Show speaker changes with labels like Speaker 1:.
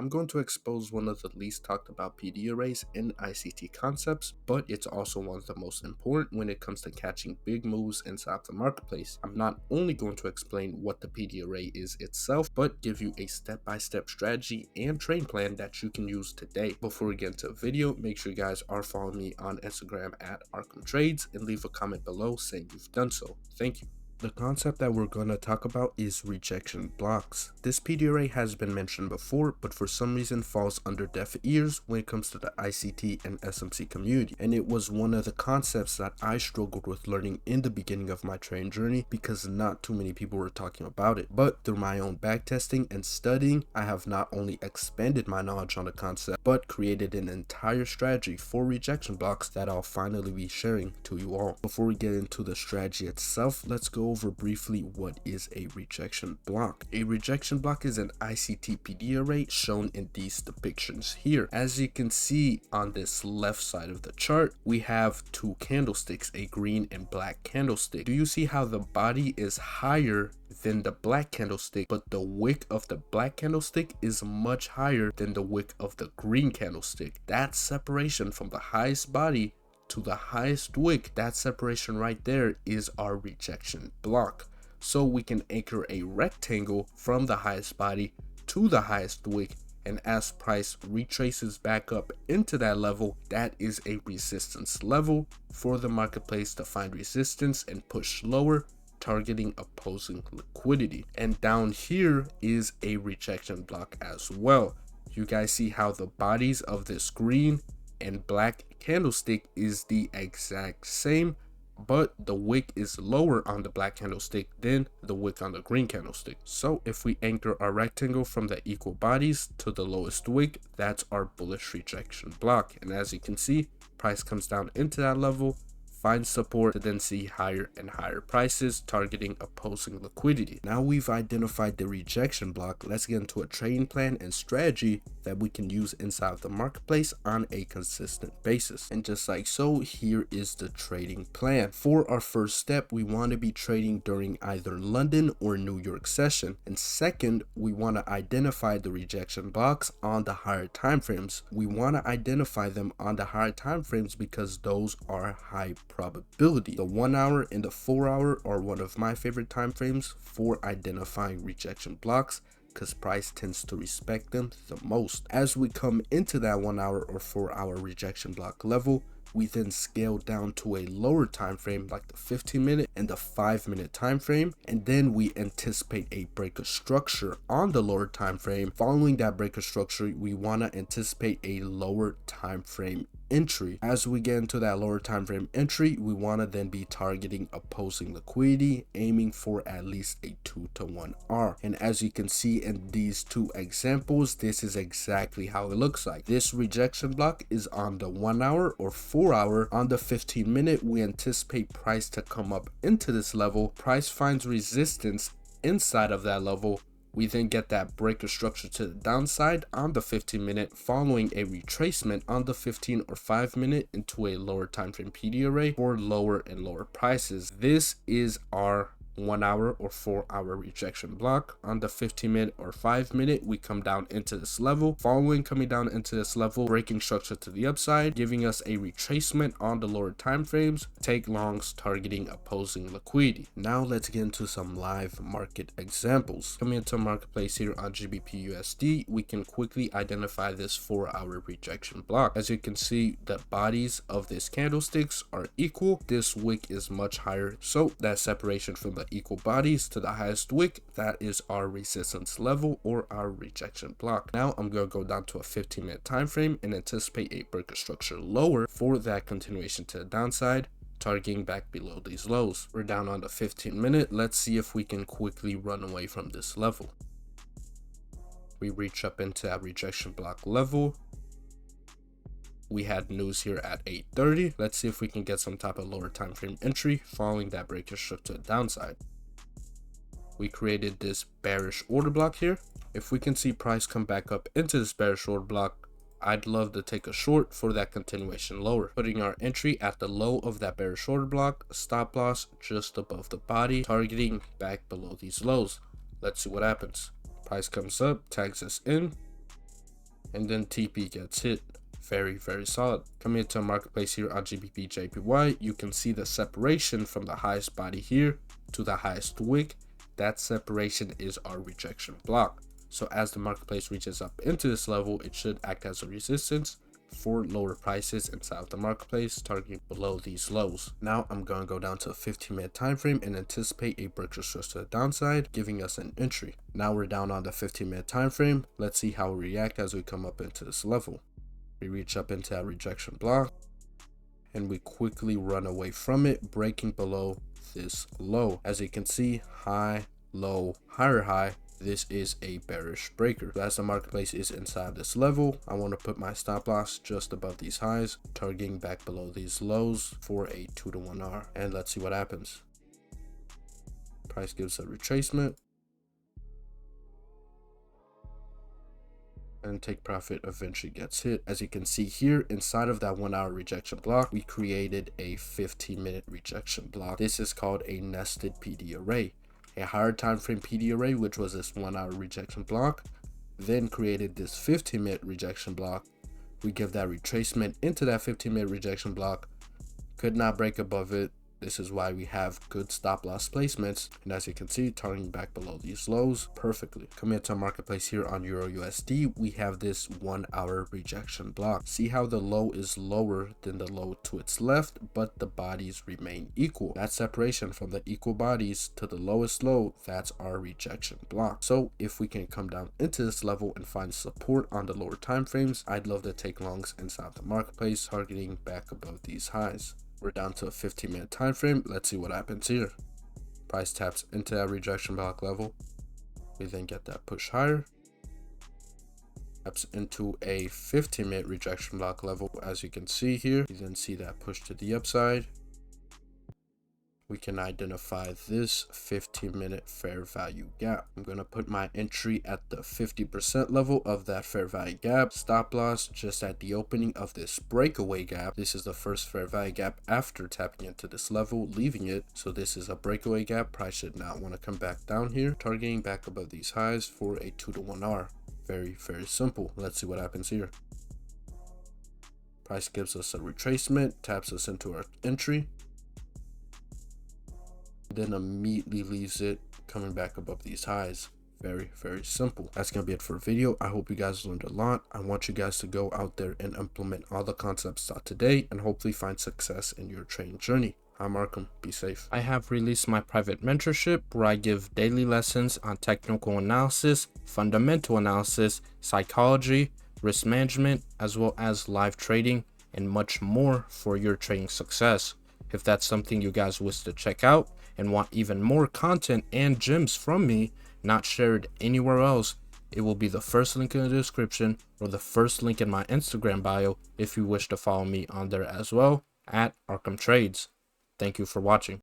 Speaker 1: I'm going to expose one of the least talked about PD arrays in ICT concepts, but it's also one of the most important when it comes to catching big moves inside the marketplace. I'm not only going to explain what the PD array is itself, but give you a step-by-step strategy and trade plan that you can use today. Before we get into the video, make sure you guys are following me on Instagram at Arkhamtrades and leave a comment below saying you've done so. Thank you. The concept that we're going to talk about is rejection blocks. This PD array has been mentioned before, but for some reason falls under deaf ears when it comes to the ICT and SMC community. And it was one of the concepts that I struggled with learning in the beginning of my trading journey because not too many people were talking about it. But through my own backtesting and studying, I have not only expanded my knowledge on the concept, but created an entire strategy for rejection blocks that I'll finally be sharing to you all. Before we get into the strategy itself, let's go over briefly what is a rejection block. A rejection block is an ICT PD array shown in these depictions here. As you can see on this left side of the chart, we have two candlesticks, a green and black candlestick. Do you see how the body is higher than the black candlestick, but the wick of the black candlestick is much higher than the wick of the green candlestick? That separation from the highest body to the highest wick, that separation right there is our rejection block. So we can anchor a rectangle from the highest body to the highest wick, and as price retraces back up into that level, that is a resistance level for the marketplace to find resistance and push lower, targeting opposing liquidity. And down here is a rejection block as well. You guys see how the bodies of this green and black candlestick is the exact same, but the wick is lower on the black candlestick than the wick on the green candlestick. So if we anchor our rectangle from the equal bodies to the lowest wick, that's our bullish rejection block. And as you can see, price comes down into that level, finds support, to then see higher and higher prices targeting opposing liquidity. Now we've identified the rejection block, let's get into a trading plan and strategy that we can use inside of the marketplace on a consistent basis. And just like so, here is the trading plan. For our first step, we want to be trading during either London or New York session. And second, we want to identify the rejection blocks on the higher time frames. We want to identify them on the higher time frames because those are high probability. The 1 hour and the 4 hour are one of my favorite time frames for identifying rejection blocks because price tends to respect them the most. As we come into that 1 hour or 4 hour rejection block level, we then scale down to a lower time frame like the 15-minute and the 5-minute time frame, and then we anticipate a breaker structure on the lower time frame. Following that breaker structure, we want to anticipate a lower time frame entry. As we get into that lower time frame entry, we want to then be targeting opposing liquidity, aiming for at least a 2-to-1 R. And as you can see in these two examples, this is exactly how it looks like. This rejection block is on the 1 hour or 4 hour. On the 15-minute, we anticipate price to come up into this level. Price finds resistance inside of that level. We then get that breaker structure to the downside on the 15-minute, following a retracement on the 15 or 5-minute into a lower time frame PD array for lower and lower prices. This is our 1 hour or 4 hour rejection block. On the 15-minute or 5-minute, we come down into this level. Following coming down into this level, breaking structure to the upside, giving us a retracement on the lower time frames. Take longs targeting opposing liquidity. Now let's get into some live market examples. Coming into marketplace here on GBP/USD, we can quickly identify this 4 hour rejection block. As you can see, the bodies of these candlesticks are equal. This wick is much higher, so that separation from the equal bodies to the highest wick, that is our resistance level or our rejection block. Now I'm going to go down to a 15-minute time frame and anticipate a breaker structure lower for that continuation to the downside, targeting back below these lows. We're down on the 15-minute. Let's see if we can quickly run away from this level. We reach up into that rejection block level. We had news here at 8:30. Let's see if we can get some type of lower time frame entry following that breaker structure to the downside. We created this bearish order block here. If we can see price come back up into this bearish order block, I'd love to take a short for that continuation lower. Putting our entry at the low of that bearish order block, stop loss just above the body, targeting back below these lows. Let's see what happens. Price comes up, tags us in. and then TP gets hit. Very solid. Coming into a marketplace here on GBP JPY, you can see the separation from the highest body here to the highest wick. That separation is our rejection block. So as the marketplace reaches up into this level, it should act as a resistance for lower prices inside of the marketplace, targeting below these lows. Now I'm going to go down to a 15-minute time frame and anticipate a breaker stress to the downside, giving us an entry. Now we're down on the 15-minute time frame. Let's see how we react as we come up into this level. We reach up into that rejection block and we quickly run away from it, breaking below this low. As you can see, high, low, higher high. This is a bearish breaker. So as the marketplace is inside this level, I want to put my stop loss just above these highs, targeting back below these lows for a 2-to-1 R. And let's see what happens. Price gives a retracement and take profit eventually gets hit. As you can see here, inside of that 1 hour rejection block, we created a 15-minute rejection block. This is called a nested PD array. A higher time frame PD array, which was this 1 hour rejection block, then created this 15-minute rejection block. We give that retracement into that 15-minute rejection block, could not break above it. This is why we have good stop loss placements, and as you can see, targeting back below these lows perfectly. Coming into our marketplace here on EURUSD, we have this 1 hour rejection block. See how the low is lower than the low to its left, but the bodies remain equal. That separation from the equal bodies to the lowest low, that's our rejection block. So if we can come down into this level and find support on the lower time frames, I'd love to take longs inside the marketplace, targeting back above these highs. We're down to a 15-minute time frame. Let's see what happens here. Price taps into that rejection block level. We then get that push higher. Taps into a 15-minute rejection block level. As you can see here, you then see that push to the upside. We can identify this 15-minute fair value gap. I'm going to put my entry at the 50% level of that fair value gap. Stop loss just at the opening of this breakaway gap. This is the first fair value gap after tapping into this level, leaving it. So this is a breakaway gap. Price should not want to come back down here, targeting back above these highs for a 2-to-1 R. Very simple. Let's see what happens here. Price gives us a retracement, taps us into our entry, then immediately leaves it coming back above these highs. Very simple. That's gonna be it for the video. I hope you guys learned a lot. I want you guys to go out there and implement all the concepts taught today and hopefully find success in your trading journey. I'm Arkham. Be safe. I have released my private mentorship where I give daily lessons on technical analysis, fundamental analysis, psychology, risk management, as well as live trading and much more for your trading success. If that's something you guys wish to check out and want even more content and gems from me not shared anywhere else, it will be the first link in the description or the first link in my Instagram bio if you wish to follow me on there as well at Arkhamtrades. Thank you for watching.